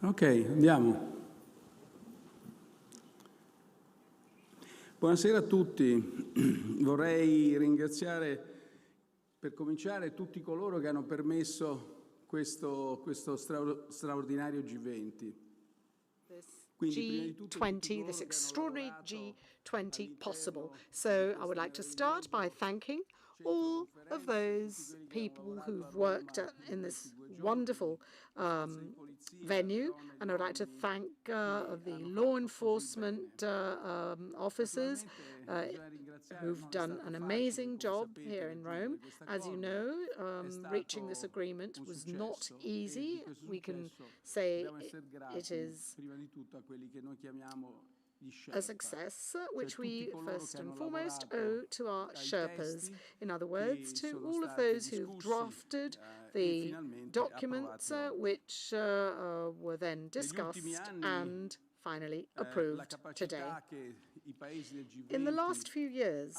Ok, andiamo. Buonasera a tutti. Vorrei ringraziare per cominciare tutti coloro che hanno permesso questo straordinario G20. G20, this extraordinary G20 possible. So I would like to start by thanking all of those people who've worked in this wonderful venue, and I would like to thank the law enforcement officers who've done an amazing job here in Rome. As you know, reaching this agreement was not easy. We can say it is a success, which we first and foremost owe to our Sherpas. In other words, to all of those who've drafted the documents which were then discussed and finally approved today. In the last few years,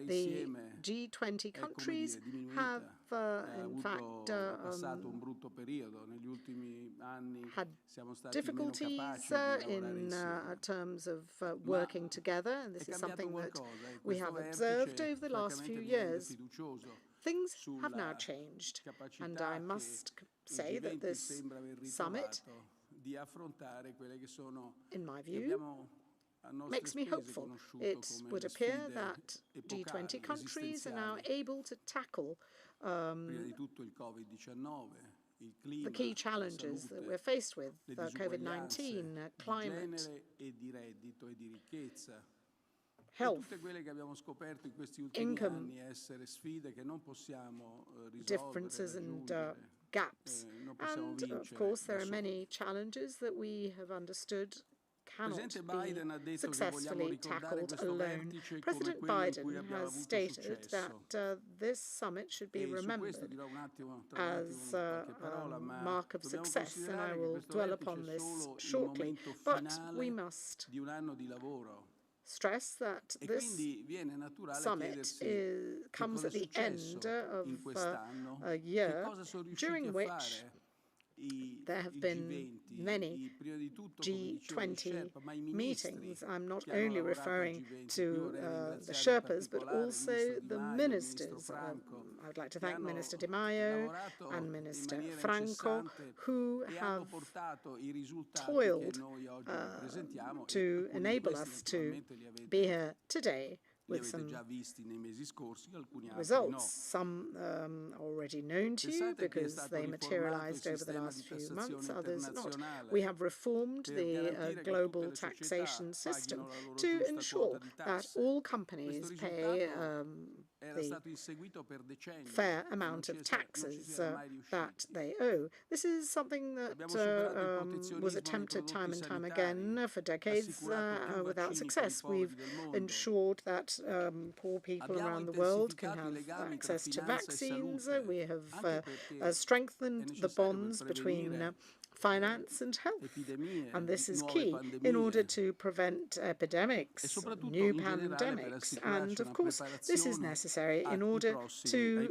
the G20 countries have, in fact, had difficulties in terms of working together, and this is something that we have observed over the last few years. Things have now changed, and I must say that this summit, in my view, makes me hopeful. It would appear that G20 countries are now able to tackle the key challenges that we're faced with, COVID-19, climate, health, income differences and gaps. And, of course, there are many challenges that we have understood cannot be successfully tackled alone. President Biden has stated that this summit should be remembered as a mark of success, and I will dwell upon this shortly. But we must stress that this summit comes at the end of a year during which there have been many G20 meetings. I'm not only referring to the Sherpas, but also the ministers. I would like to thank Minister Di Maio and Minister Franco, who have toiled to enable us to be here today with some results, some already known to you because they materialized over the last few months, others not. We have reformed the global taxation system to ensure that all companies pay the fair amount of taxes that they owe. This is something that was attempted time and time again for decades without success. We've ensured that poor people around the world can have access to vaccines. We have strengthened the bonds between finance and health, and this is key in order to prevent epidemics, new pandemics, and of course this is necessary in order to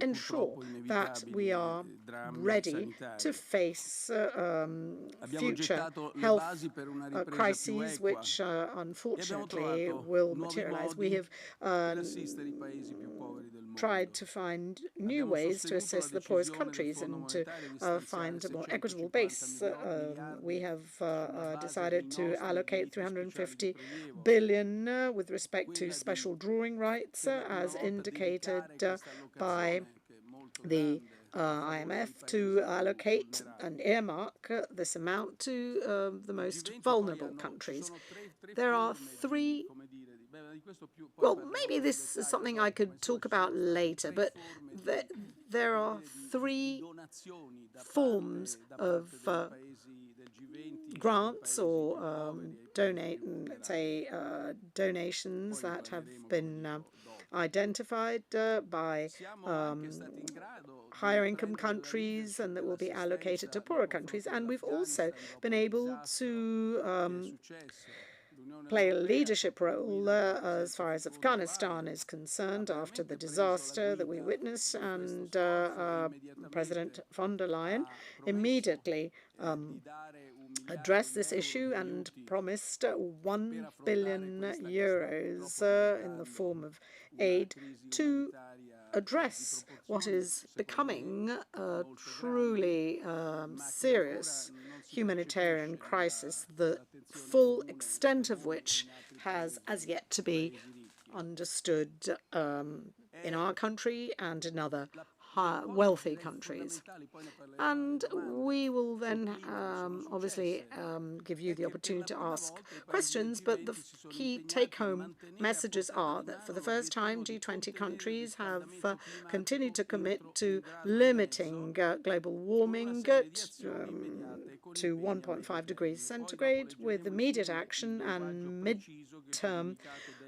ensure that we are ready to face future health crises which unfortunately will materialize. We have tried to find new ways to assist the poorest countries and to find a more equitable base. We have decided to allocate 350 billion with respect to special drawing rights, as indicated by the IMF, to allocate and earmark this amount to the most vulnerable countries. There are three. Well, maybe this is something I could talk about later, but there are three forms of grants or donations that have been identified by higher income countries and that will be allocated to poorer countries. And we've also been able to play a leadership role as far as Afghanistan is concerned after the disaster that we witnessed, and President von der Leyen immediately addressed this issue and promised 1 billion euros in the form of aid to address what is becoming a truly serious humanitarian crisis, the full extent of which has as yet to be understood in our country and in other wealthy countries. And we will then obviously give you the opportunity to ask questions, but the key take-home messages are that for the first time, G20 countries have continued to commit to limiting global warming to 1.5 degrees centigrade with immediate action and mid-term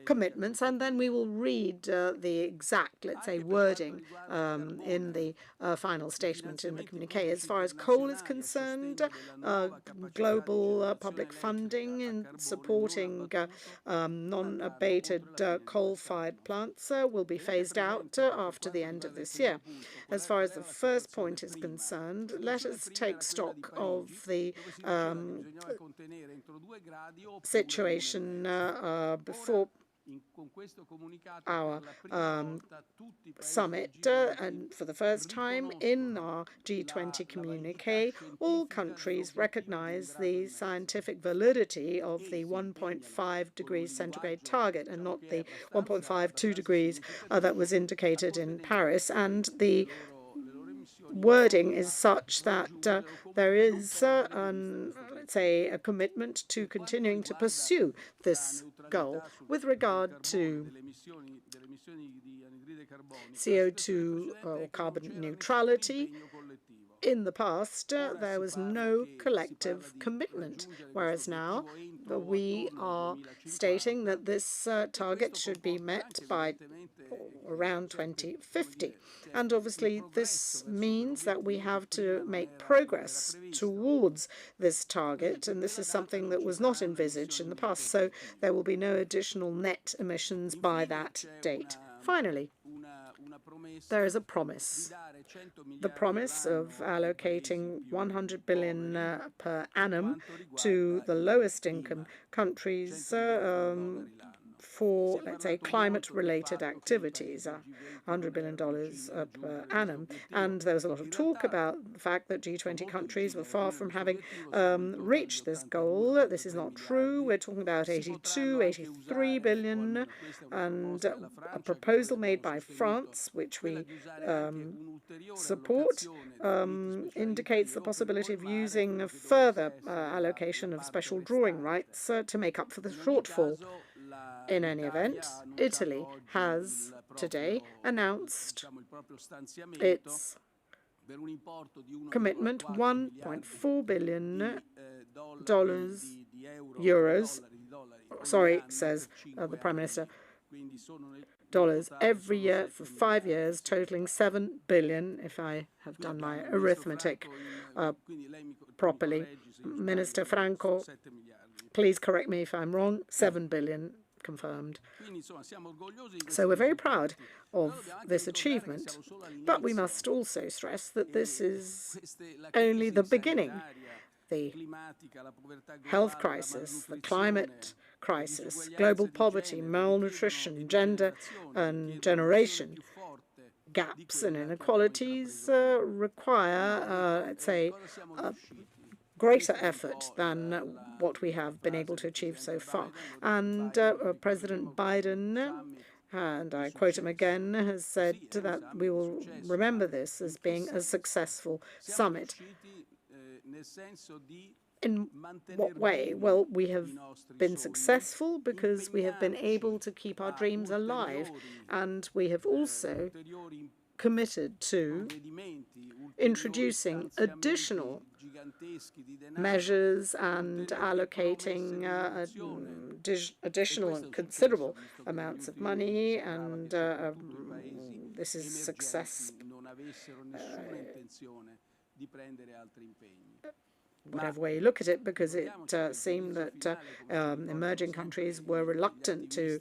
commitments. And then we will read the exact, let's say, wording in the final statement in the communiqué. As far as coal is concerned, global public funding in supporting non-abated coal-fired plants will be phased out after the end of this year. As far as the first point is concerned, let us take stock of the situation before our summit, and for the first time in our G20 communiqué, all countries recognize the scientific validity of the 1.5 degrees centigrade target and not the 1.52 degrees that was indicated in Paris. And the wording is such that there is, let's say, a commitment to continuing to pursue this goal. With regard to CO2 or carbon neutrality, in the past, there was no collective commitment, whereas now we are stating that this target should be met by around 2050. And obviously, this means that we have to make progress towards this target, and this is something that was not envisaged in the past, so there will be no additional net emissions by that date. Finally, there is a promise. The promise of allocating 100 billion per annum to the lowest income countries for, let's say, climate-related activities, $100 billion per annum. And there was a lot of talk about the fact that G20 countries were far from having reached this goal. This is not true. We're talking about 82, 83 billion, and a proposal made by France, which we support, indicates the possibility of using a further allocation of special drawing rights to make up for the shortfall. In any event, Italy has today announced its commitment, $1.4 billion euros, sorry, says the Prime Minister, dollars every year for 5 years, totaling 7 billion, if I have done my arithmetic properly. Minister Franco, please correct me if I'm wrong, 7 billion confirmed. So we're very proud of this achievement, but we must also stress that this is only the beginning. The health crisis, the climate crisis, global poverty, malnutrition, gender and generation gaps and inequalities require, let's say, greater effort than what we have been able to achieve so far. And President Biden, and I quote him again, has said that we will remember this as being a successful summit. In what way? Well, we have been successful because we have been able to keep our dreams alive, and we have also committed to introducing additional measures and allocating additional and considerable amounts of money, and this is success. whatever way you look at it, because it seemed that emerging countries were reluctant to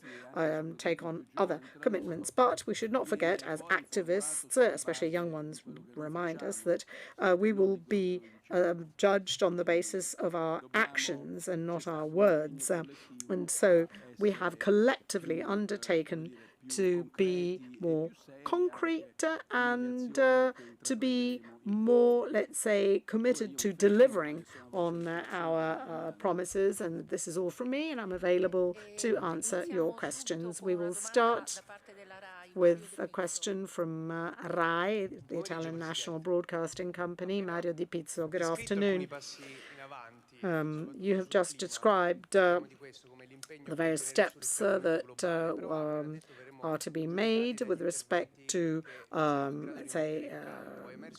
take on other commitments. But we should not forget, as activists, especially young ones, remind us that we will be judged on the basis of our actions and not our words. And so we have collectively undertaken to be more concrete and to be more, let's say, committed to delivering on our promises. And this is all from me, and I'm available to answer your questions. We will start with a question from RAI, the Italian National Broadcasting Company. Mario Di Pizzo, good afternoon. You have just described the various steps that are to be made with respect to, let's say,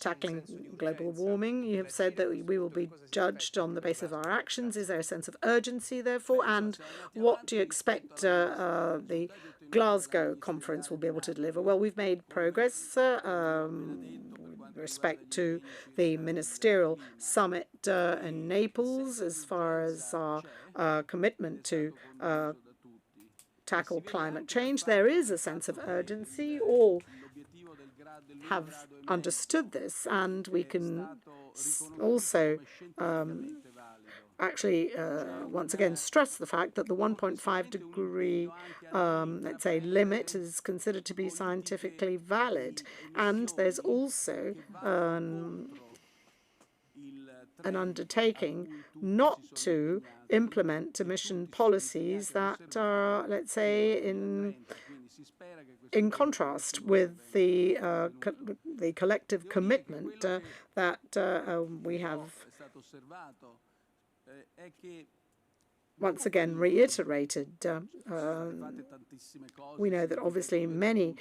tackling global warming. You have said that we will be judged on the basis of our actions. Is there a sense of urgency, therefore? And what do you expect the Glasgow conference will be able to deliver? Well, we've made progress with respect to the ministerial summit in Naples as far as our commitment to tackle climate change. There is a sense of urgency. All have understood this, and we can also actually once again stress the fact that the 1.5 degree let's say limit is considered to be scientifically valid, and there's also an undertaking not to implement emission policies that are, let's say, in contrast with the collective commitment that we have once again reiterated. We know that obviously many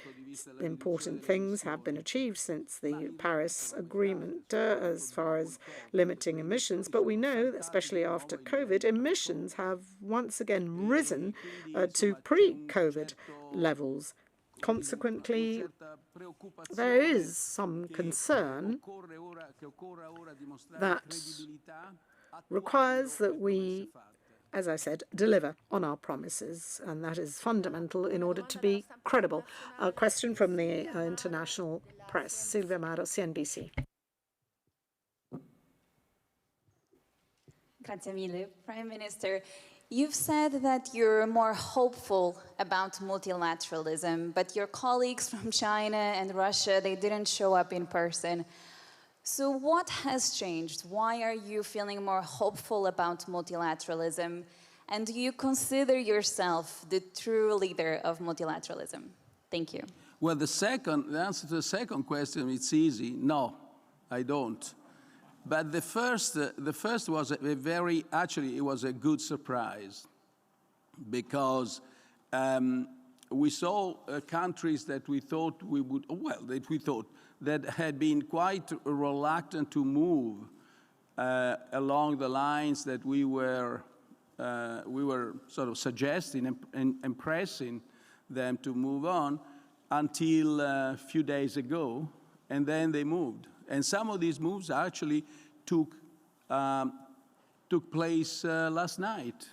important things have been achieved since the Paris Agreement as far as limiting emissions, but we know, especially after COVID, emissions have once again risen to pre-COVID levels. Consequently, there is some concern that requires that we, as I said, deliver on our promises, and that is fundamental in order to be credible. A question from the international press. Silvia Maro, CNBC. Grazie mille. Prime Minister, you've said that you're more hopeful about multilateralism, but your colleagues from China and Russia, they didn't show up in person. So what has changed? Why are you feeling more hopeful about multilateralism? And do you consider yourself the true leader of multilateralism? Thank you. Well, the answer to the second question, it's easy. No, I don't. But the first was actually, it was a good surprise, because we saw countries that we thought that had been quite reluctant to move along the lines that we were sort of suggesting and pressing them to move on until a few days ago, and then they moved. And some of these moves actually took place last night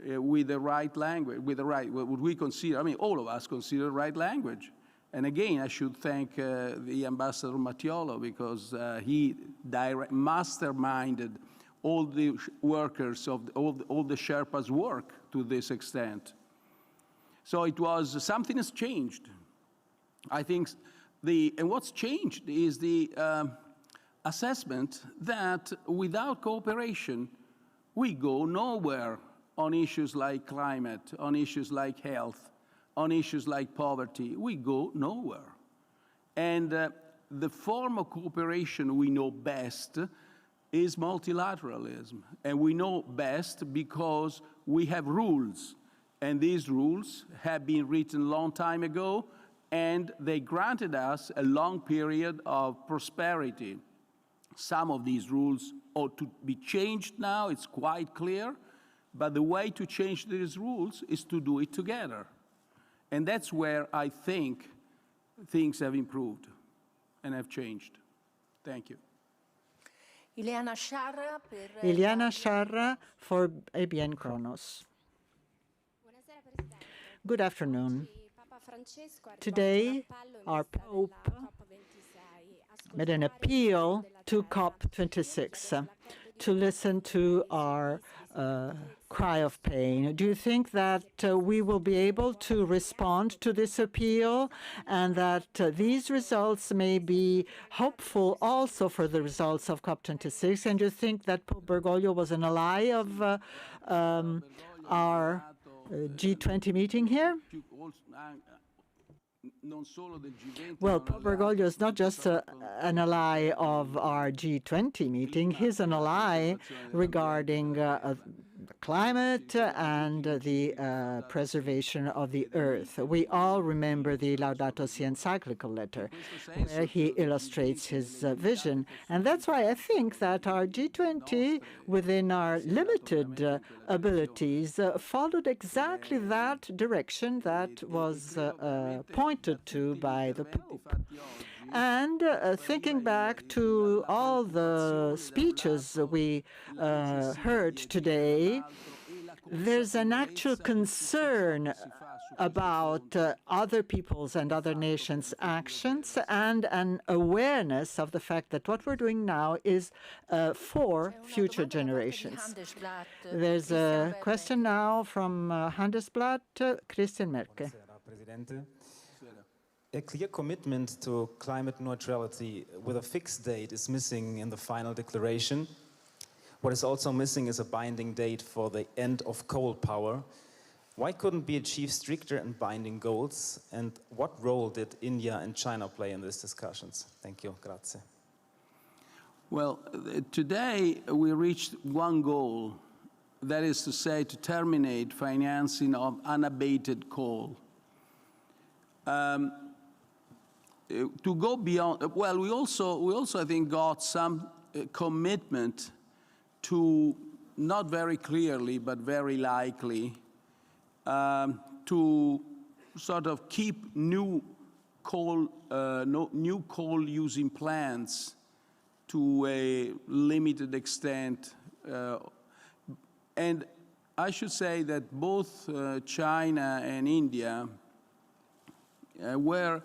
with the right language, what we consider, I mean, all of us consider the right language. And again, I should thank the Ambassador Mattiolo, because he masterminded all the workers of all the Sherpas' work to this extent. So it was, something has changed. I think and what's changed is the assessment that without cooperation, we go nowhere on issues like climate, on issues like health, on issues like poverty. We go nowhere. And the form of cooperation we know best is multilateralism. And we know best because we have rules. And these rules have been written a long time ago, and they granted us a long period of prosperity. Some of these rules ought to be changed now, it's quite clear, but the way to change these rules is to do it together. And that's where I think things have improved and have changed. Thank you. Iliana Sciarra for ABN Kronos. Good afternoon. Today, our Pope made an appeal to COP26 to listen to our cry of pain. Do you think that we will be able to respond to this appeal and that these results may be hopeful also for the results of COP26? And do you think that Pope Bergoglio was an ally of our G20 meeting here? Well, Pope Bergoglio is not just an ally of our G20 meeting, he's an ally regarding climate and the preservation of the earth. We all remember the Laudato Si' encyclical letter, where he illustrates his vision. And that's why I think that our G20, within our limited abilities, followed exactly that direction that was pointed to by the Pope. And thinking back to all the speeches we heard today, there's an actual concern about other people's and other nations' actions and an awareness of the fact that what we're doing now is for future generations. There's a question now from Handelsblatt, Christian Merke. A clear commitment to climate neutrality with a fixed date is missing in the final declaration. What is also missing is a binding date for the end of coal power. Why couldn't be achieved stricter and binding goals? And what role did India and China play in these discussions? Thank you. Grazie. Well, today we reached one goal, that is to say, to terminate financing of unabated coal. To go beyond, well, we also I think got some commitment to, not very clearly but very likely, to sort of keep new coal using plants to a limited extent, and I should say that both China and India were,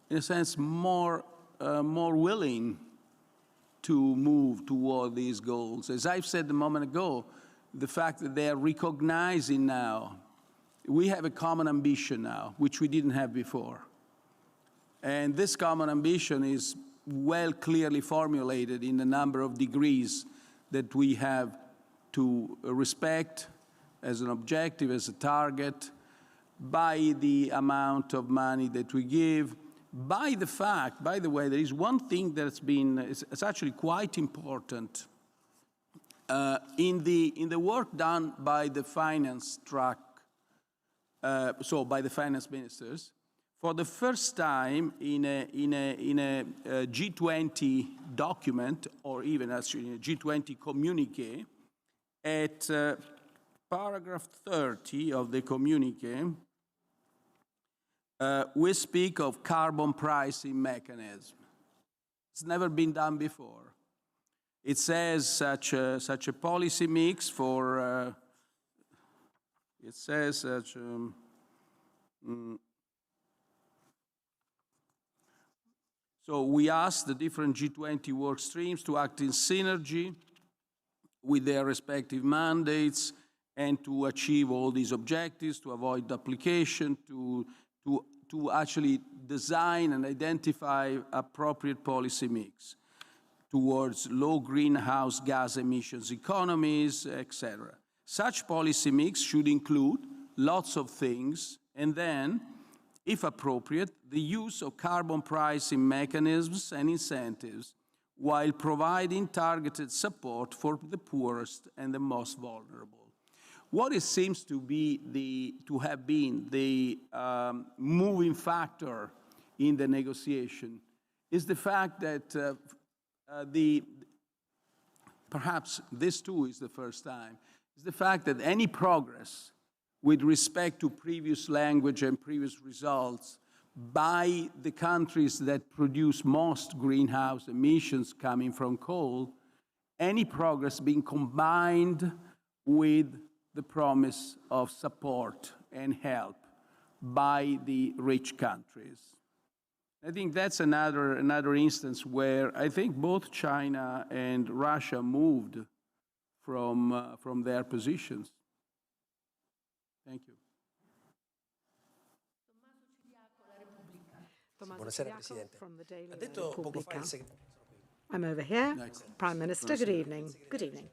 in a sense, more willing to move toward these goals. As I've said a moment ago, the fact that they are recognizing now, we have a common ambition now, which we didn't have before. And this common ambition is well clearly formulated in the number of degrees that we have to respect as an objective, as a target, by the amount of money that we give, by the fact, by the way, there is one thing that's been, it's actually quite important in the work done by the finance track, so by the finance ministers. For the first time in a G20 document, or even actually in a G20 communique, at paragraph 30 of the communique, we speak of carbon pricing mechanism. It's never been done before. It says such a policy mix for, it says such, so we ask the different G20 work streams to act in synergy with their respective mandates and to achieve all these objectives, to avoid duplication, to actually design and identify appropriate policy mix towards low greenhouse gas emissions economies, etc. Such policy mix should include lots of things, and then, if appropriate, the use of carbon pricing mechanisms and incentives while providing targeted support for the poorest and the most vulnerable. What it seems to have been the moving factor in the negotiation is the fact that perhaps this too is the first time, is the fact that any progress with respect to previous language and previous results by the countries that produce most greenhouse emissions coming from coal any progress being combined with the promise of support and help by the rich countries. I think that's another instance where I think both China and Russia moved from their positions. Thank you. Buonasera Presidente. Ha detto poco fa il segretario. I'm over here. Prime Minister, good evening. Good evening.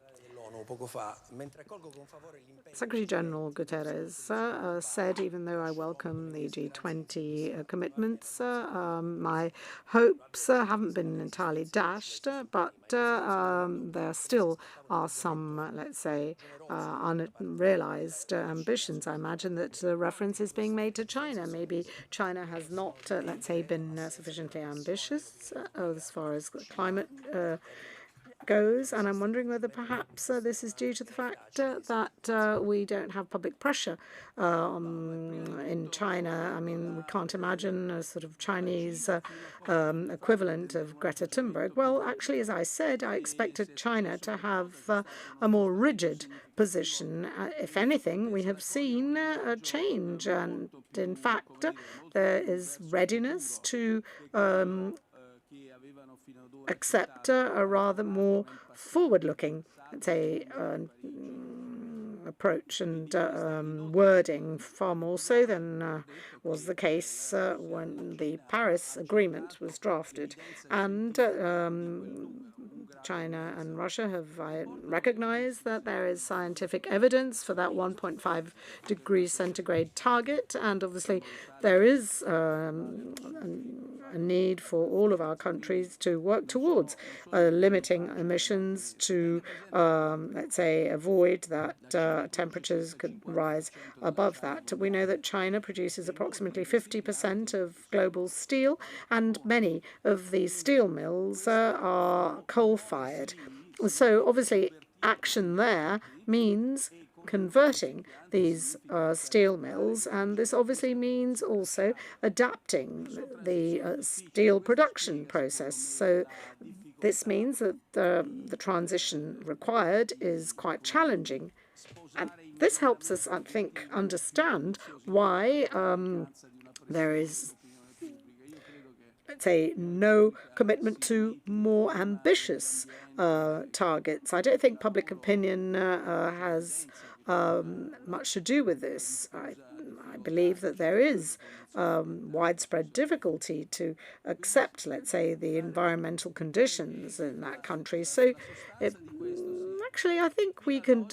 Secretary General Guterres said, even though I welcome the G20 commitments, my hopes haven't been entirely dashed, but there still are some, let's say, unrealized ambitions. I imagine that reference is being made to China. Maybe China has not, let's say, been sufficiently ambitious as far as climate goes, and I'm wondering whether perhaps this is due to the fact that we don't have public pressure in China. I mean, we can't imagine a sort of Chinese equivalent of Greta Thunberg. Well, actually, as I said, I expected China to have a more rigid position. If anything, we have seen a change, and in fact, there is readiness to accept a rather more forward-looking, let's say, approach and wording, far more so than was the case when the Paris Agreement was drafted. And China and Russia have recognized that there is scientific evidence for that 1.5 degrees centigrade target, and obviously there is a need for all of our countries to work towards limiting emissions to, let's say, avoid that temperatures could rise above that. We know that China produces approximately 50% of global steel, and many of these steel mills are coal-fired. So obviously action there means converting these steel mills, and this obviously means also adapting the steel production process. So this means that the transition required is quite challenging. And this helps us, I think, understand why there is, let's say, no commitment to more ambitious targets. I don't think public opinion has much to do with this. I believe that there is widespread difficulty to accept, let's say, the environmental conditions in that country. So actually, I think we can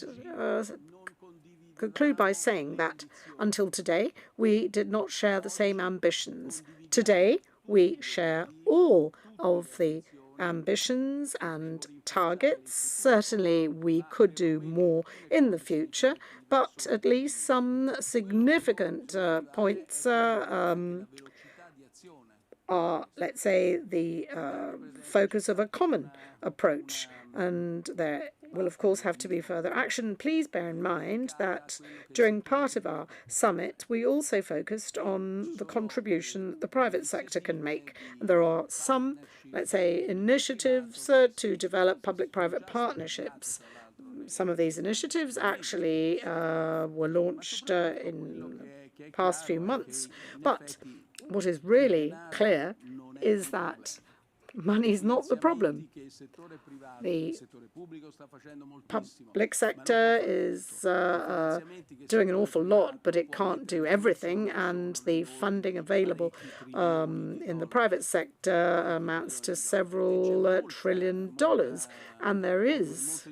conclude by saying that until today, we did not share the same ambitions. Today, we share all of the ambitions and targets. Certainly, we could do more in the future, but at least some significant points are, let's say, the focus of a common approach. And there will, of course, have to be further action. Please bear in mind that during part of our summit, we also focused on the contribution the private sector can make. There are some, let's say, initiatives to develop public-private partnerships. Some of these initiatives actually were launched in the past few months. But what is really clear is that money is not the problem. The public sector is doing an awful lot, but it can't do everything, and the funding available in the private sector amounts to several $1 trillion. And there is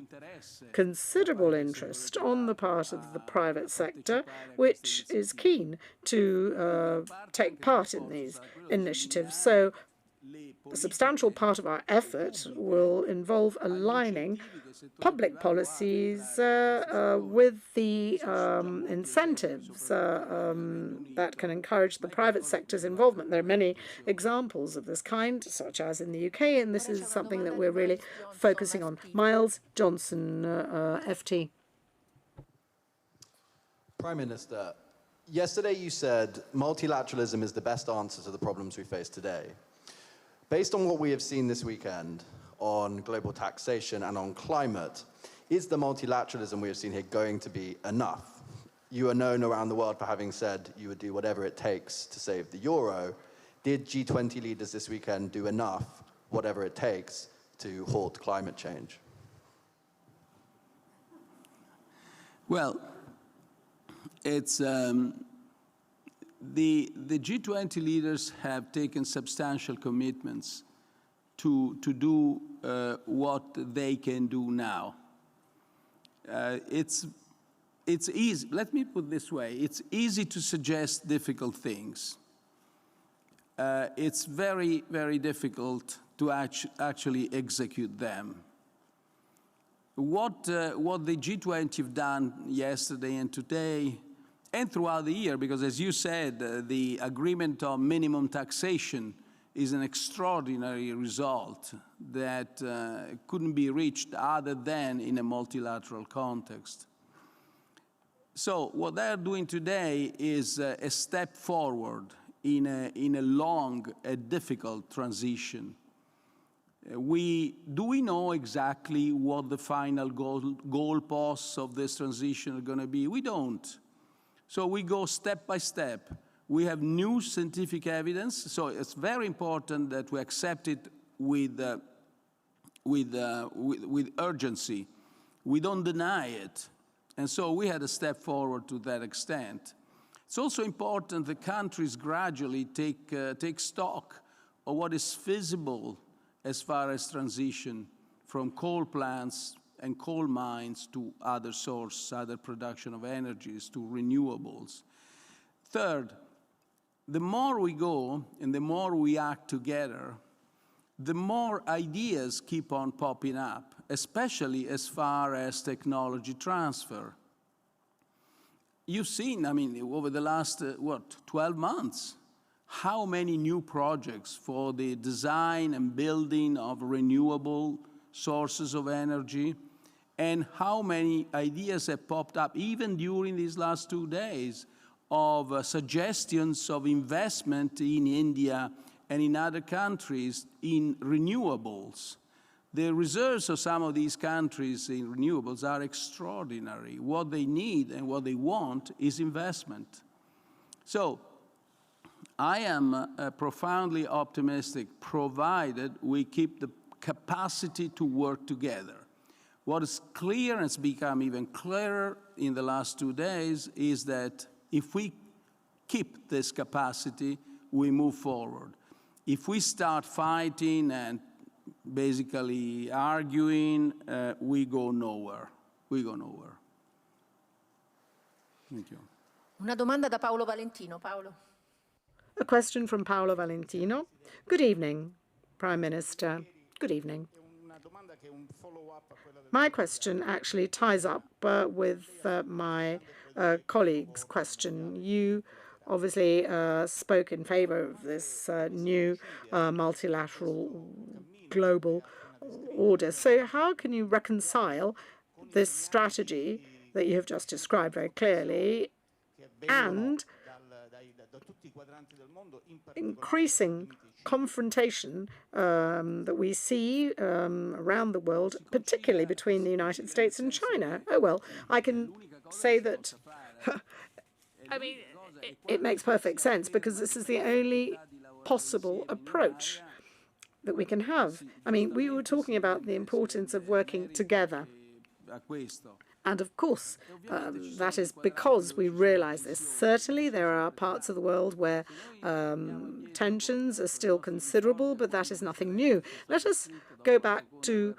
considerable interest on the part of the private sector, which is keen to take part in these initiatives. So a substantial part of our effort will involve aligning public policies with the incentives that can encourage the private sector's involvement. There are many examples of this kind, such as in the UK, and this is something that we're really focusing on. Miles Johnson, FT. Prime Minister, yesterday you said multilateralism is the best answer to the problems we face today. Based on what we have seen this weekend, on global taxation and on climate. Is the multilateralism we have seen here going to be enough? You are known around the world for having said you would do whatever it takes to save the euro. Did G20 leaders this weekend do enough, whatever it takes, to halt climate change? Well, it's the G20 leaders have taken substantial commitments to do what they can do now. It's easy. Let me put it this way: it's easy to suggest difficult things. It's very, very difficult to actually execute them. What the G20 have done yesterday and today and throughout the year, because as you said, the agreement on minimum taxation is an extraordinary result that couldn't be reached other than in a multilateral context. So what they're doing today is a step forward in a long, difficult transition. Do we know exactly what the final goalposts of this transition are going to be? We don't. So we go step by step. We have new scientific evidence, so it's very important that we accept it with urgency. We don't deny it. And so we had a step forward to that extent. It's also important that countries gradually take stock of what is feasible as far as transition from coal plants and coal mines to other sources, other production of energies, to renewables. Third, the more we go and the more we act together, the more ideas keep on popping up, especially as far as technology transfer. You've seen, I mean, over the last, 12 months, how many new projects for the design and building of renewable sources of energy, and how many ideas have popped up even during these last 2 days of suggestions of investment in India and in other countries in renewables. The reserves of some of these countries in renewables are extraordinary. What they need and what they want is investment. So I am profoundly optimistic, provided we keep the capacity to work together. What is clear, and it's become even clearer in the last 2 days, is that if we keep this capacity, we move forward. If we start fighting and basically arguing, we go nowhere. We go nowhere. Thank you. Una domanda da Paolo Valentino. Paolo. A question from Paolo Valentino. Good evening, Prime Minister. Good evening. My question actually ties up with my colleague's question. You obviously spoke in favor of this new multilateral global order. So how can you reconcile this strategy that you have just described very clearly and increasing confrontation that we see around the world, particularly between the United States and China? Oh, well, I can say that, I mean, it makes perfect sense because this is the only possible approach that we can have. I mean, we were talking about the importance of working together. And of course, that is because we realize this. Certainly, there are parts of the world where tensions are still considerable, but that is nothing new. Let us go back to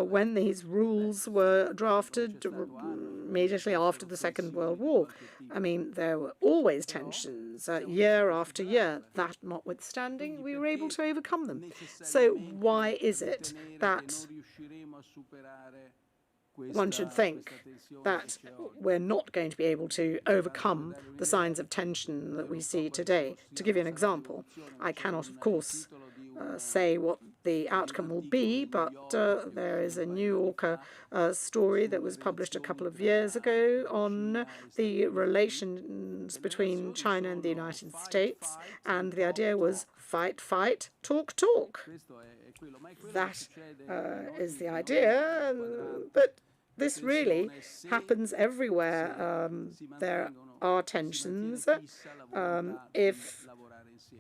when these rules were drafted immediately after the Second World War. I mean, there were always tensions year after year. That notwithstanding, we were able to overcome them. So why is it that one should think that we're not going to be able to overcome the signs of tension that we see today? To give you an example, I cannot, of course, say what the outcome will be, but there is a New Yorker story that was published a couple of years ago on the relations between China and the United States, and the idea was fight, fight, talk, talk. That is the idea, but this really happens everywhere. There are tensions. If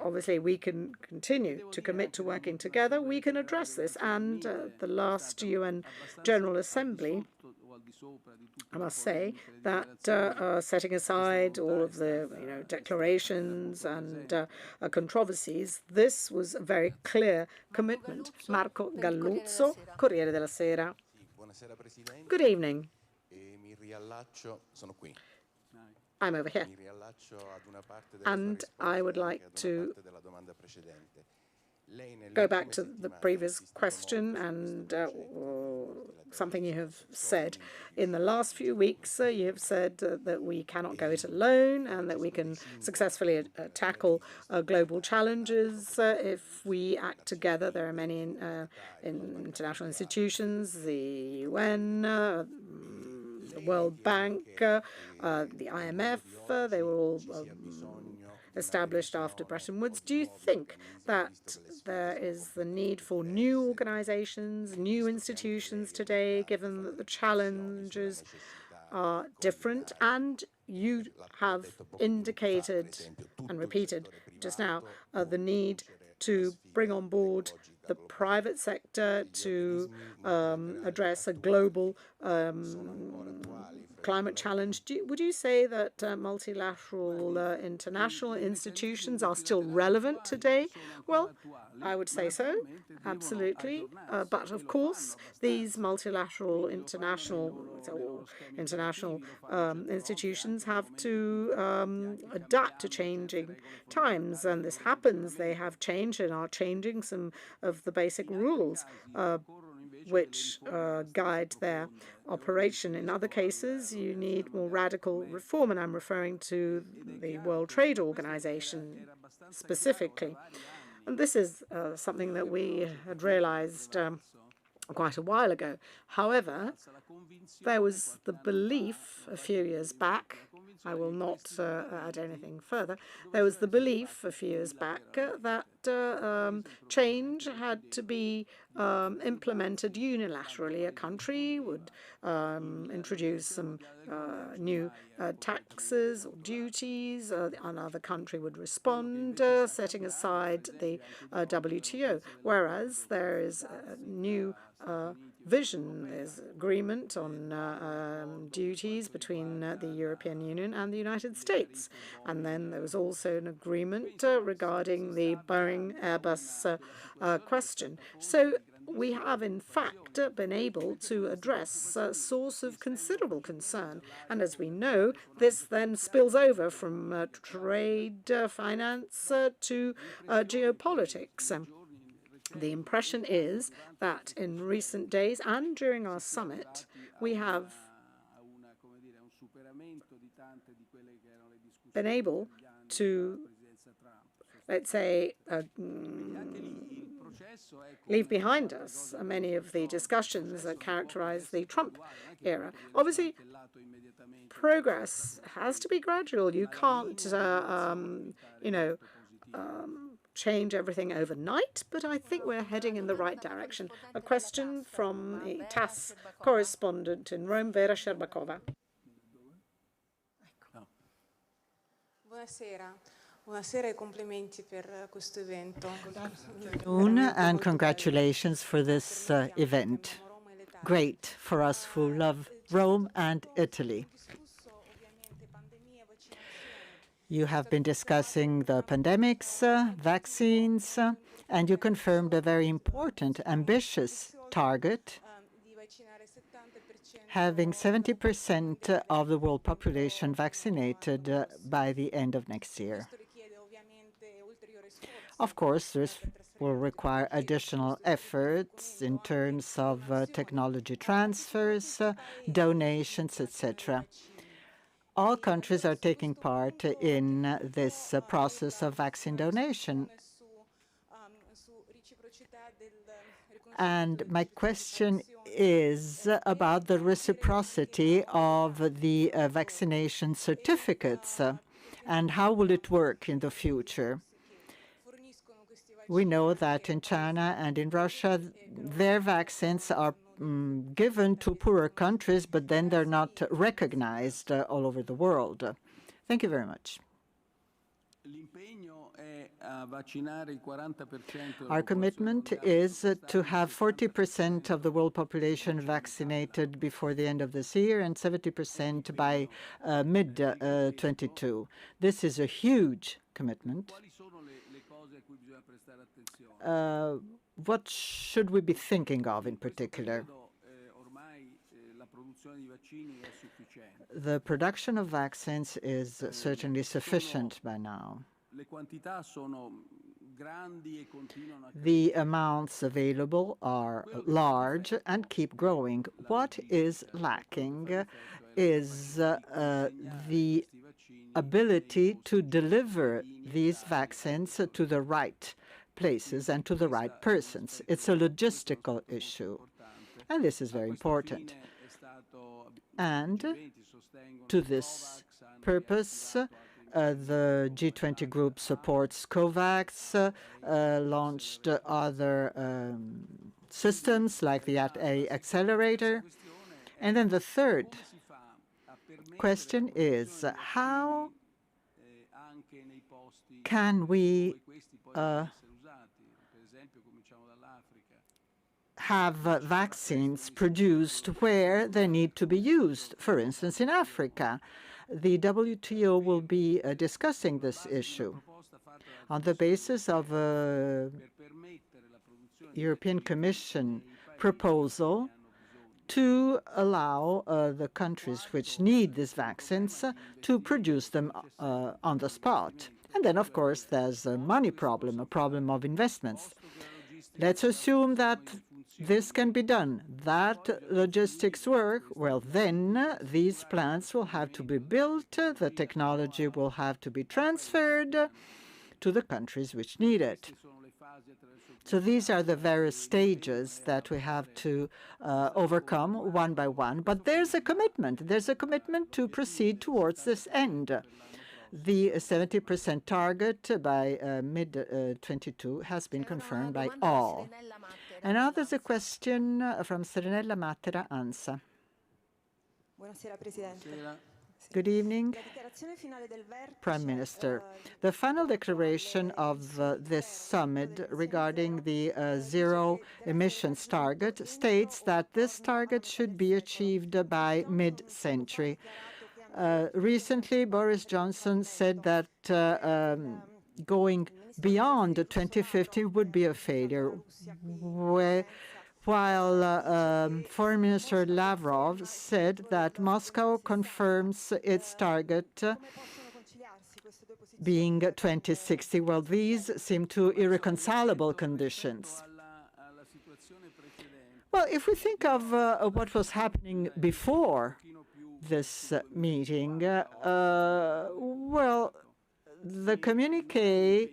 obviously we can continue to commit to working together, we can address this. And the last UN General Assembly, I must say that setting aside all of the declarations and controversies, this was a very clear commitment. Marco Galluzzo, Corriere della Sera. Good evening. I'm over here. And I would like to go back to the previous question and something you have said. In the last few weeks, you have said that we cannot go it alone and that we can successfully tackle global challenges if we act together. There are many international institutions, the UN, the World Bank, the IMF, they were all established after Bretton Woods. Do you think that there is the need for new organizations, new institutions today, given that the challenges are different? And you have indicated and repeated just now the need to bring on board the private sector to address a global climate challenge. Would you say that multilateral international institutions are still relevant today? Well, I would say so, absolutely. But of course, these multilateral international institutions have to adapt to changing times, and this happens. They have changed and are changing some of the basic rules which guide their operation. In other cases, you need more radical reform, and I'm referring to the World Trade Organization specifically. And this is something that we had realized quite a while ago. However, there was the belief a few years back, I will not add anything further, there was the belief a few years back that change had to be implemented unilaterally. A country would introduce some new taxes or duties, another country would respond, setting aside the WTO, whereas there is a new vision. There's agreement on duties between the European Union and the United States. And then there was also an agreement regarding the Boeing Airbus question. So we have, in fact, been able to address a source of considerable concern. And as we know, this then spills over from trade, finance to geopolitics. The impression is that in recent days and during our summit, we have been able to, let's say, leave behind us many of the discussions that characterize the Trump era. Obviously, progress has to be gradual. You can't, change everything overnight, but I think we're heading in the right direction. A question from the TASS correspondent in Rome, Vera Sherbakova. Buonasera e complimenti per questo evento. And congratulations for this event. Great for us who love Rome and Italy. You have been discussing the pandemics, vaccines, and you confirmed a very important, ambitious target, having 70% of the world population vaccinated by the end of next year. Of course, this will require additional efforts in terms of technology transfers, donations, etc. All countries are taking part in this process of vaccine donation. And my question is about the reciprocity of the vaccination certificates and how will it work in the future? We know that in China and in Russia, their vaccines are given to poorer countries, but then they're not recognized all over the world. Thank you very much. Our commitment is to have 40% of the world population vaccinated before the end of this year and 70% by mid-22. This is a huge commitment. What should we be thinking of in particular? The production of vaccines is certainly sufficient by now. The amounts available are large and keep growing. What is lacking is the ability to deliver these vaccines to the right places and to the right persons. It's a logistical issue, and this is very important. And to this purpose, the G20 group supports COVAX, launched other systems like the A accelerator. And then the third question is, how can we have vaccines produced where they need to be used, for instance, in Africa? The WTO will be discussing this issue on the basis of a European Commission proposal to allow the countries which need these vaccines to produce them on the spot. And then, of course, there's a money problem, a problem of investments. Let's assume that this can be done, that logistics work. Well, then these plants will have to be built, the technology will have to be transferred to the countries which need it. So these are the various stages that we have to overcome one by one. But there's a commitment. There's a commitment to proceed towards this end. The 70% target by mid-22 has been confirmed by all. And now there's a question from Serenella Matera, ANSA. Good evening, Prime Minister. The final declaration of this summit regarding the zero emissions target states that this target should be achieved by mid-century. Recently, Boris Johnson said that going beyond 2050 would be a failure, while Foreign Minister Lavrov said that Moscow confirms its target being 2060. Well, these seem to irreconcilable conditions. Well, if we think of what was happening before this meeting, well, the communiqué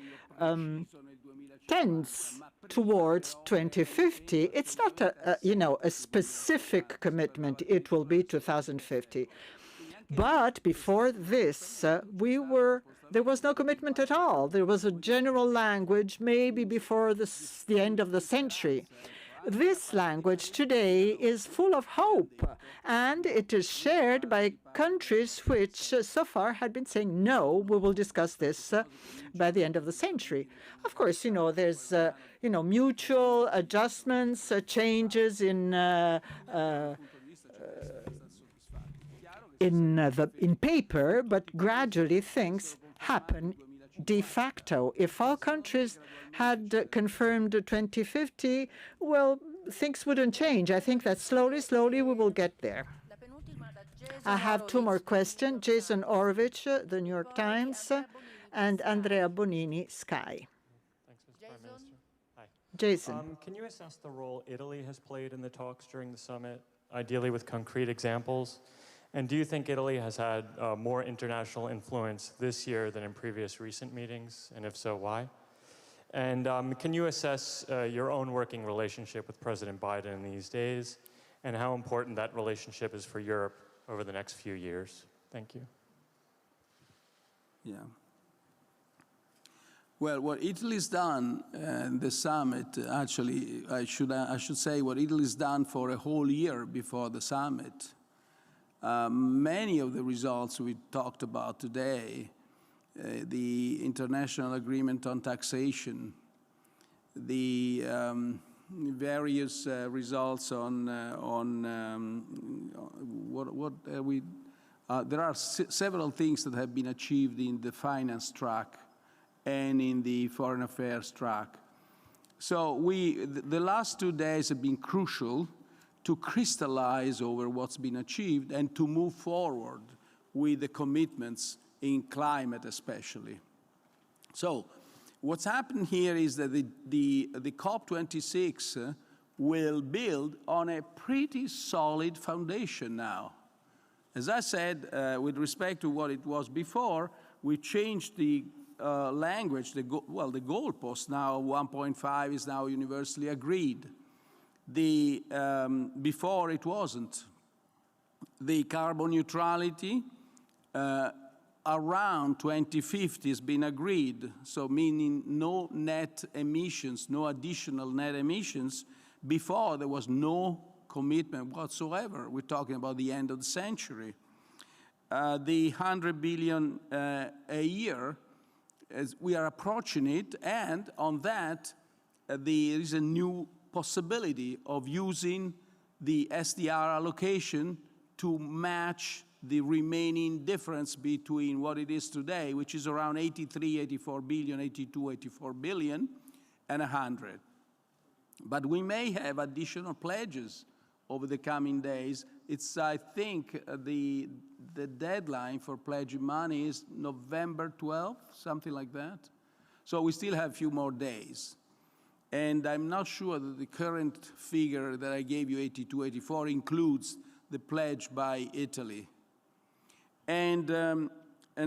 tends towards 2050. It's not a specific commitment. It will be 2050. But before this, there was no commitment at all. There was a general language, maybe before the end of the century. This language today is full of hope, and it is shared by countries which so far had been saying, no, we will discuss this by the end of the century. Of course, there's, mutual adjustments, changes in paper, but gradually things happen de facto. If all countries had confirmed 2050, well, things wouldn't change. I think that slowly we will get there. I have two more questions. Jason Horowitz, The New York Times, and Andrea Bonini, Sky. Thanks, Mr. Prime Minister. Hi. Jason. Can you assess the role Italy has played in the talks during the summit, ideally with concrete examples? And do you think Italy has had more international influence this year than in previous recent meetings? And if so, why? And can you assess your own working relationship with President Biden these days and how important that relationship is for Europe over the next few years? Thank you. Yeah. Well, what Italy's done in the summit, actually, I should say what Italy's done for a whole year before the summit. Many of the results we talked about today, the international agreement on taxation, the various results on there are several things that have been achieved in the finance track and in the foreign affairs track. So the last 2 days have been crucial to crystallize over what's been achieved and to move forward with the commitments in climate especially. So what's happened here is that the COP26 will build on a pretty solid foundation now. As I said, with respect to what it was before, we changed the language, the goalpost now, 1.5 is now universally agreed. Before it wasn't. The carbon neutrality around 2050 has been agreed, so meaning no net emissions, no additional net emissions. Before there was no commitment whatsoever. We're talking about the end of the century. The 100 billion a year, as we are approaching it, and on that there is a new possibility of using the SDR allocation to match the remaining difference between what it is today, which is around 83, 84 billion, 82, 84 billion, and 100. But we may have additional pledges over the coming days. It's, I think, the deadline for pledging money is November 12th, something like that. So we still have a few more days. And I'm not sure that the current figure that I gave you, 82, 84, includes the pledge by Italy. And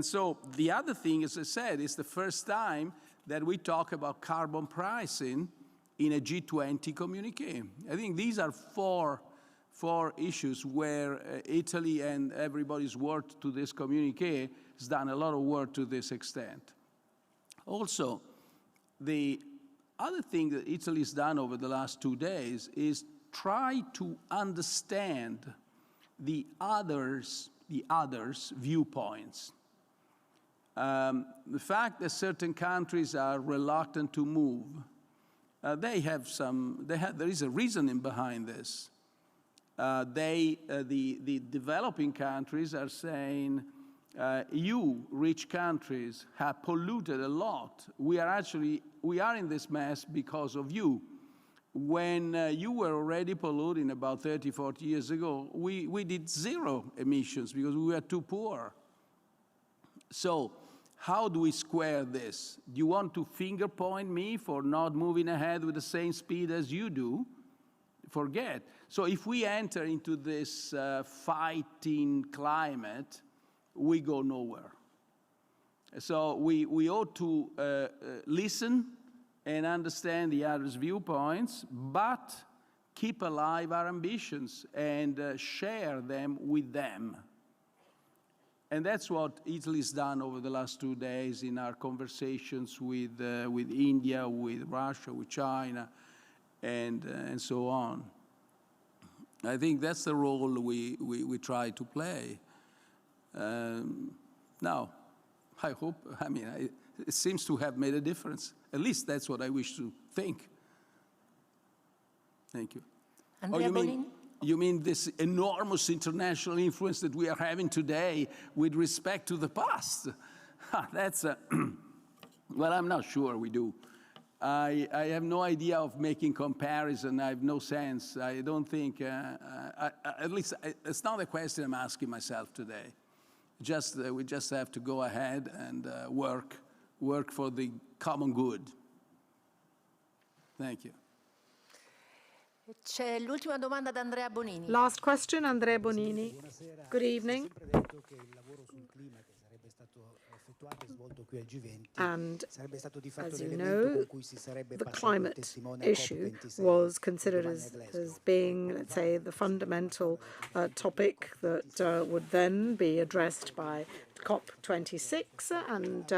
so the other thing, as I said, is the first time that we talk about carbon pricing in a G20 communique. I think these are four issues where Italy and everybody's worked to this communique has done a lot of work to this extent. Also, the other thing that Italy's done over the last 2 days is try to understand the others' viewpoints. The fact that certain countries are reluctant to move, there is a reasoning behind this. The developing countries are saying, you rich countries have polluted a lot. We are in this mess because of you. When you were already polluting about 30, 40 years ago, we did zero emissions because we were too poor. So how do we square this? Do you want to finger point me for not moving ahead with the same speed as you do? Forget. So if we enter into this fighting climate, we go nowhere. So we ought to listen and understand the others' viewpoints, but keep alive our ambitions and share them with them. And that's what Italy's done over the last 2 days in our conversations with India, with Russia, with China, and so on. I think that's the role we try to play. Now, I hope, it seems to have made a difference. At least that's what I wish to think. Thank you. Andrea Bonini? You mean this enormous international influence that we are having today with respect to the past? That's well, I'm not sure we do. I have no idea of making comparison. I have no sense. I don't think, at least it's not a question I'm asking myself today. We just have to go ahead and work for the common good. Thank you. C'è l'ultima domanda da Andrea Bonini. Last question, Andrea Bonini. Good evening. And as you know, the climate issue was considered as being, let's say, the fundamental topic that would then be addressed by COP26, and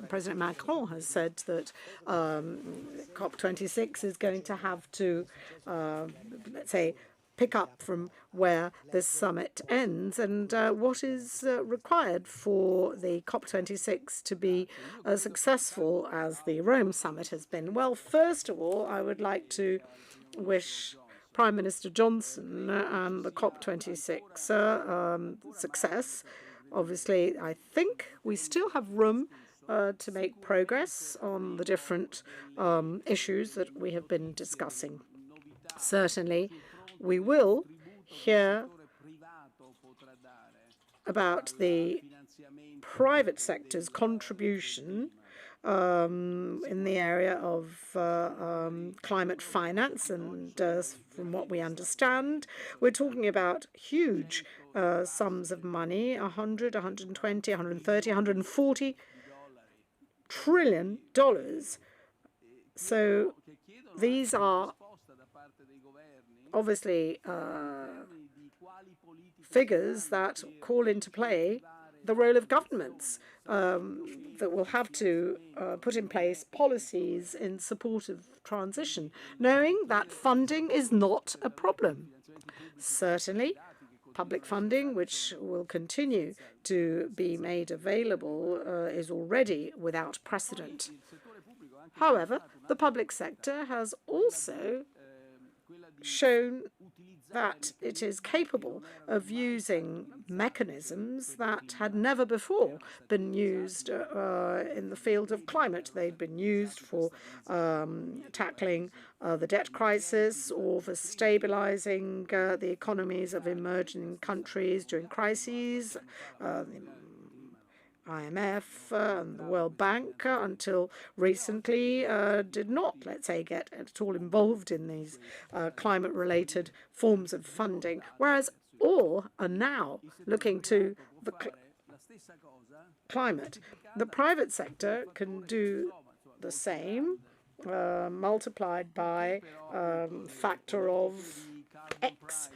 President Macron has said that COP26 is going to have to, let's say, pick up from where this summit ends, and what is required for the COP26 to be as successful as the Rome summit has been. Well, first of all, I would like to wish Prime Minister Johnson and the COP26 success. Obviously, I think we still have room to make progress on the different issues that we have been discussing. Certainly, we will hear about the private sector's contribution in the area of climate finance, and from what we understand, we're talking about huge sums of money, 100, 120, 130, 140 trillion dollars. So these are obviously figures that call into play the role of governments that will have to put in place policies in support of transition, knowing that funding is not a problem. Certainly, public funding, which will continue to be made available, is already without precedent. However, the public sector has also shown that it is capable of using mechanisms that had never before been used in the field of climate. They'd been used for tackling the debt crisis or for stabilizing the economies of emerging countries during crises. IMF and the World Bank, until recently, did not, let's say, get at all involved in these climate-related forms of funding, whereas all are now looking to the climate. The private sector can do the same, multiplied by factor of X,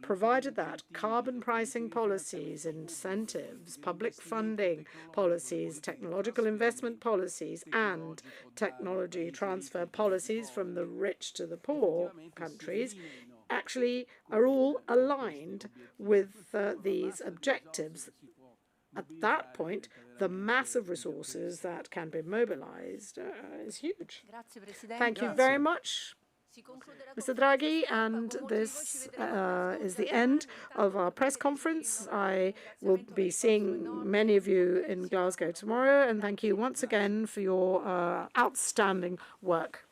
provided that carbon pricing policies, incentives, public funding policies, technological investment policies, and technology transfer policies from the rich to the poor countries actually are all aligned with these objectives. At that point, the massive resources that can be mobilized is huge. Thank you very much, Mr. Draghi, and this is the end of our press conference. I will be seeing many of you in Glasgow tomorrow, and thank you once again for your outstanding work.